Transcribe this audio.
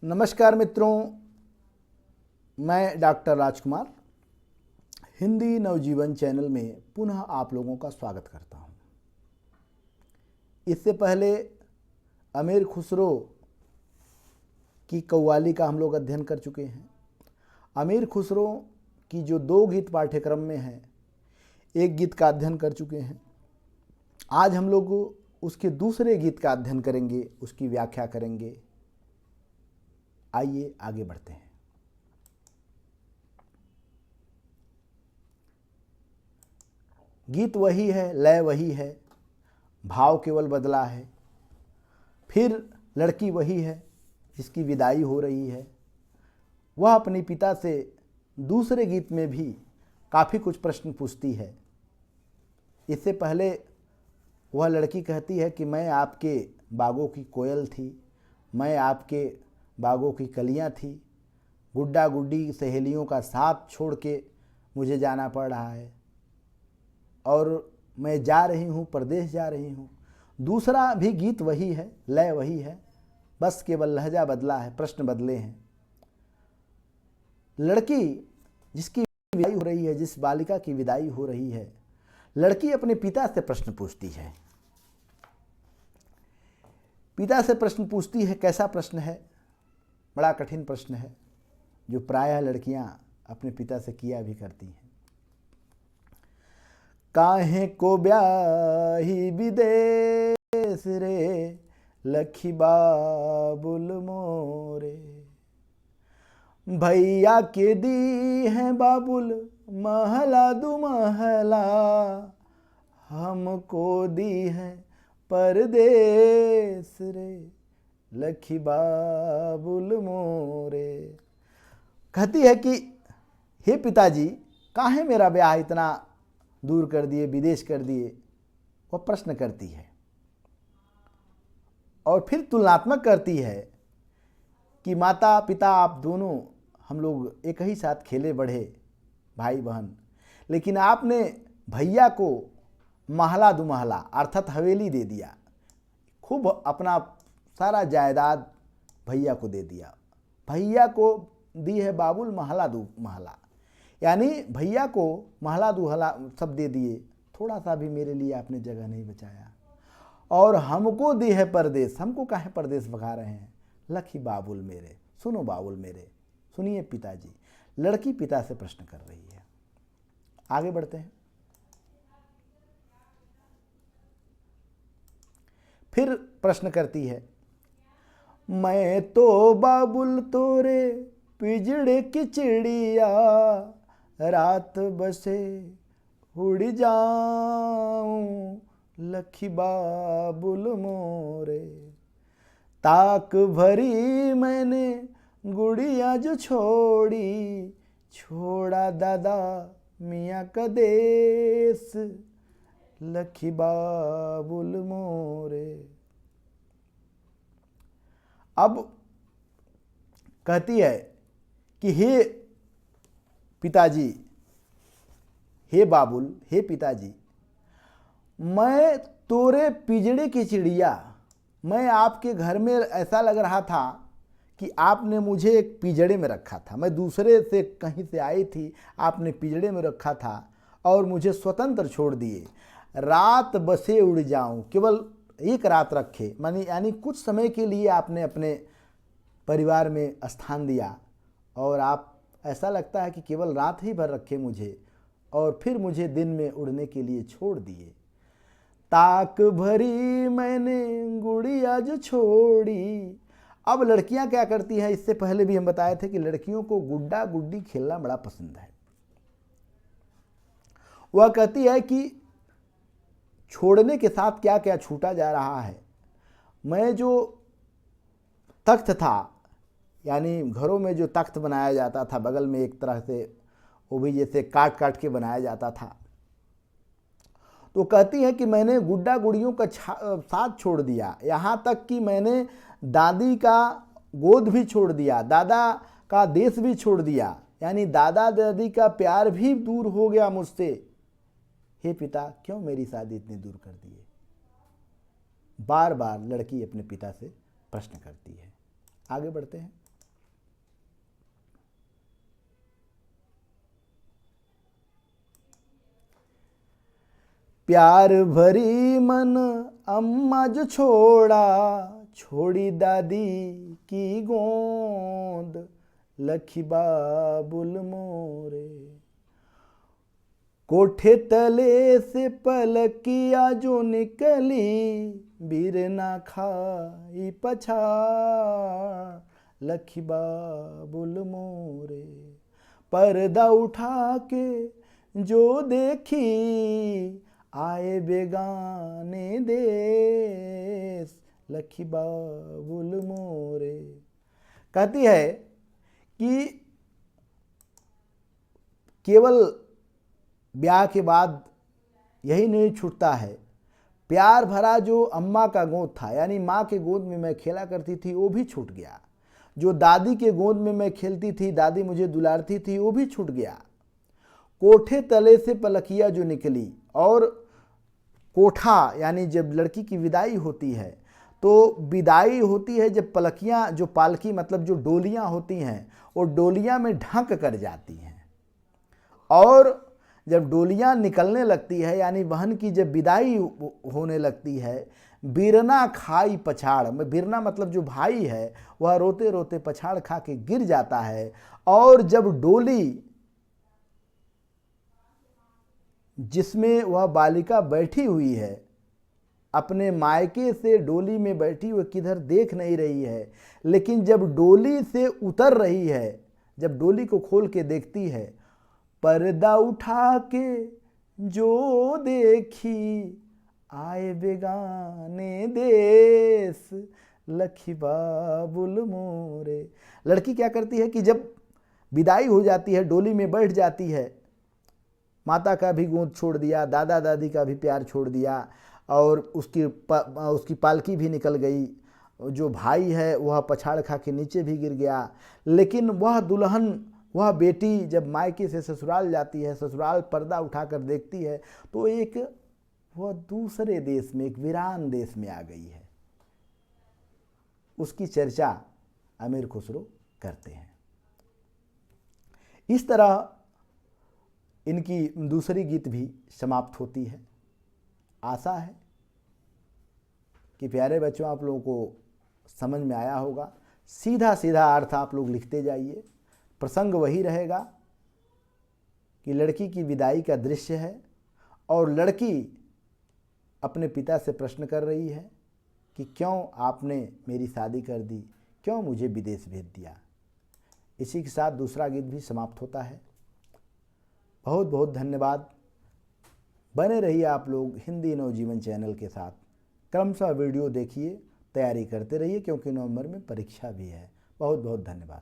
नमस्कार मित्रों, मैं डॉक्टर राजकुमार हिंदी नवजीवन चैनल में पुनः आप लोगों का स्वागत करता हूं। इससे पहले अमीर खुसरो की कव्वाली का हम लोग अध्ययन कर चुके हैं। अमीर खुसरो की जो 2 गीत पाठ्यक्रम में हैं, एक गीत का अध्ययन कर चुके हैं। आज हम लोग उसके दूसरे गीत का अध्ययन करेंगे, उसकी व्याख्या करेंगे। आइए आगे बढ़ते हैं। गीत वही है, लय वही है, भाव केवल बदला है। फिर लड़की वही है जिसकी विदाई हो रही है। वह अपने पिता से दूसरे गीत में भी काफ़ी कुछ प्रश्न पूछती है। इससे पहले वह लड़की कहती है कि मैं आपके बागों की कोयल थी, मैं आपके बागों की कलियां थी, गुड्डा गुड्डी सहेलियों का साथ छोड़ के मुझे जाना पड़ रहा है और मैं जा रही हूँ, परदेश जा रही हूँ। दूसरा भी गीत वही है, लय वही है, बस केवल लहजा बदला है, प्रश्न बदले हैं। लड़की जिसकी विदाई हो रही है, जिस बालिका की विदाई हो रही है, लड़की अपने पिता से प्रश्न पूछती है। पिता से प्रश्न पूछती है। कैसा प्रश्न है? बड़ा कठिन प्रश्न है जो प्रायः लड़कियां अपने पिता से किया भी करती हैं। काहे को ब्याही विदेश रे, लखी बाबुल मोरे, भैया के दी है बाबुल महला दु महला, हमको दी है परदेश रे, लखी बाबुल मोरे। कहती है कि हे पिताजी, काहे मेरा ब्याह इतना दूर कर दिए, विदेश कर दिए। वह प्रश्न करती है और फिर तुलनात्मक करती है कि माता पिता आप दोनों हम लोग एक ही साथ खेले बढ़े, भाई बहन, लेकिन आपने भैया को महला दु महला अर्थात हवेली दे दिया, खूब अपना सारा जायदाद भैया को दे दिया। भैया को दी है बाबुल महला दु महला, यानी भैया को महला दुहला सब दे दिए, थोड़ा सा भी मेरे लिए आपने जगह नहीं बचाया। और हमको दी है परदेश, हमको काहे परदेश भगा रहे हैं। लखी बाबुल मेरे, सुनो बाबुल मेरे। सुनिए पिताजी, लड़की पिता से प्रश्न कर रही है। आगे बढ़ते हैं। फिर प्रश्न करती है, मैं तो बाबुल तोरे पिजड़े की चिड़िया, रात बसे उड़ जाऊं, लखी बाबुल मोरे। ताक भरी मैंने गुड़िया जो छोड़ी, छोड़ा दादा मियाँ का देश, लखी बाबुल मोरे। अब कहती है कि हे पिताजी, हे बाबुल, हे पिताजी, मैं तोरे पिजड़े की चिड़िया, मैं आपके घर में ऐसा लग रहा था कि आपने मुझे एक पिजड़े में रखा था। मैं दूसरे से कहीं से आई थी, आपने पिजड़े में रखा था और मुझे स्वतंत्र छोड़ दिए। रात बसे उड़ जाऊं, केवल एक रात रखे, मानी यानी कुछ समय के लिए आपने अपने परिवार में स्थान दिया और आप ऐसा लगता है कि केवल रात ही भर रखे मुझे और फिर मुझे दिन में उड़ने के लिए छोड़ दिए। ताक भरी मैंने गुड़िया जो छोड़ी। अब लड़कियां क्या करती हैं, इससे पहले भी हम बताए थे कि लड़कियों को गुड्डा गुड्डी खेलना बड़ा पसंद है। वह कहती है कि छोड़ने के साथ क्या क्या छूटा जा रहा है। मैं जो तख्त था, यानी घरों में जो तख्त बनाया जाता था, बगल में एक तरह से वो भी जैसे काट काट के बनाया जाता था, तो कहती है कि मैंने गुड्डा गुड़ियों का साथ छोड़ दिया, यहाँ तक कि मैंने दादी का गोद भी छोड़ दिया, दादा का देश भी छोड़ दिया, यानी दादा दादी का प्यार भी दूर हो गया मुझसे। हे पिता, क्यों मेरी शादी इतनी दूर कर दिए? बार बार लड़की अपने पिता से प्रश्न करती है। आगे बढ़ते हैं। प्यार भरी मन अम्मा जो छोड़ा, छोड़ी दादी की गोद, लखी बाबुल मोरे। कोठे तले से पलकिया जो निकली, बिरना खाई पछाड़, लखी बाबुल मोरे। पर्दा उठा के जो देखी, आए बेगाने देश, लखी बाबुल मोरे। कहती है कि केवल ब्याह के बाद यही नहीं छूटता है, प्यार भरा जो अम्मा का गोद था, यानी माँ के गोद में मैं खेला करती थी, वो भी छूट गया। जो दादी के गोद में मैं खेलती थी, दादी मुझे दुलारती थी, वो भी छूट गया। कोठे तले से पलकिया जो निकली, और कोठा यानी जब लड़की की विदाई होती है, तो विदाई होती है जब पलकियाँ, जो पालकी मतलब जो डोलियाँ होती हैं, वो डोलियाँ में ढक कर जाती हैं। और जब डोलियाँ निकलने लगती है, यानी बहन की जब विदाई होने लगती है, बिरना खाई पछाड़, में बिरना मतलब जो भाई है वह रोते रोते पछाड़ खा के गिर जाता है। और जब डोली जिसमें वह बालिका बैठी हुई है, अपने मायके से डोली में बैठी हुई किधर देख नहीं रही है, लेकिन जब डोली से उतर रही है, जब डोली को खोल के देखती है, पर्दा उठा के जो देखी, आए बेगाने देश, लखी बाबुल मोरे। लड़की क्या करती है कि जब विदाई हो जाती है, डोली में बैठ जाती है, माता का भी गोद छोड़ दिया, दादा दादी का भी प्यार छोड़ दिया, और उसकी पालकी भी निकल गई। जो भाई है वह पछाड़ खा के नीचे भी गिर गया। लेकिन वह दुल्हन, वह बेटी जब मायके से ससुराल जाती है, ससुराल पर्दा उठाकर देखती है, तो वह दूसरे देश में, एक वीरान देश में आ गई है। उसकी चर्चा अमीर खुसरो करते हैं। इस तरह इनकी दूसरी गीत भी समाप्त होती है। आशा है कि प्यारे बच्चों आप लोगों को समझ में आया होगा। सीधा सीधा अर्थ आप लोग लिखते जाइए। प्रसंग वही रहेगा कि लड़की की विदाई का दृश्य है, और लड़की अपने पिता से प्रश्न कर रही है कि क्यों आपने मेरी शादी कर दी, क्यों मुझे विदेश भेज दिया। इसी के साथ दूसरा गीत भी समाप्त होता है। बहुत बहुत धन्यवाद। बने रहिए आप लोग हिंदी नवजीवन चैनल के साथ। क्रमशः वीडियो देखिए, तैयारी करते रहिए, क्योंकि नवंबर में परीक्षा भी है। बहुत बहुत धन्यवाद।